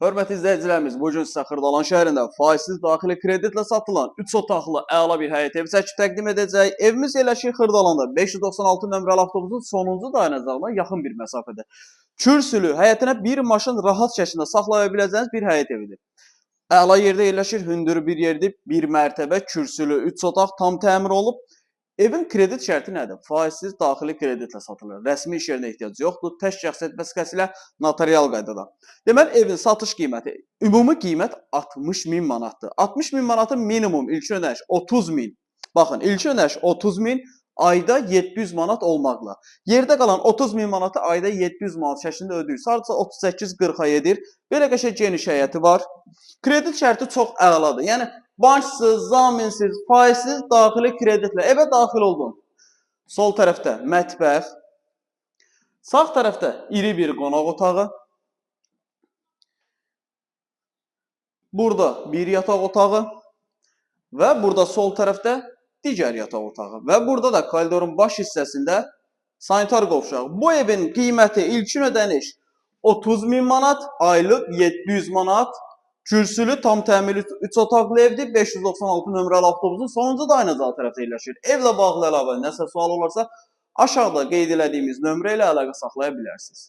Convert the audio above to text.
Hörmətli izləyicilərimiz, bu gün sizə Xırdalan şəhərində faizsiz daxili kreditlə satılan 3 otaqlı əla bir həyət evi çəkib təqdim edəcək. Evimiz yerləşir Xırdalanda 596 nömrəli avtobusun sonuncu dayanacağına yaxın bir məsafədə. Kürsülü, həyətinə bir maşın rahat şəkildə saxlaya biləcəyiniz bir həyət evidir. Əla yerdə yerləşir, hündür bir yerdir, bir mərtəbə, kürsülü, 3 otaq tam təmir olub. Evin kredit şərti nədir? Faizsiz daxili kreditlə satılır. Rəsmi iş yerinə ehtiyac yoxdur. Tək şəxsiyyət vəsiqəsi ilə notarial qaydada. Deməli, evin satış qiyməti, ümumi qiymət 60.000 manatdır. 60.000 manatın minimum ilk ödəniş 30.000. Baxın, ilk ödəniş 30.000, ayda 700 manat olmaqla. Yerdə qalan 30.000 manatı ayda 700 manat şəklində ödəyir. Sadəcə 38-40-a edir. Belə qəşəng geniş həyəti var. Kredit şərti çox əladır. Yəni banksız, zaminsiz, faizsiz daxili kreditlə evə daxil oldun. Sol tərəfdə mətbəx, sağ tərəfdə iri bir qonaq otağı, burada bir yataq otağı və burada sol tərəfdə digər yataq otağı və burada da koridorun baş hissəsində sanitar qovşağı. Bu evin qiyməti ilkin ödəniş 30.000 manat, aylıq 700 manat. Kürsülü, tam təmirli 3 otaqlı evdir. 596 nömrəli avtobusun sonuncu dayanacağı tərəfdə yerləşir. Evlə bağlı əlavə nəsə sual olarsa, aşağıda qeyd elədiyimiz nömrə ilə əlaqə saxlaya bilərsiniz.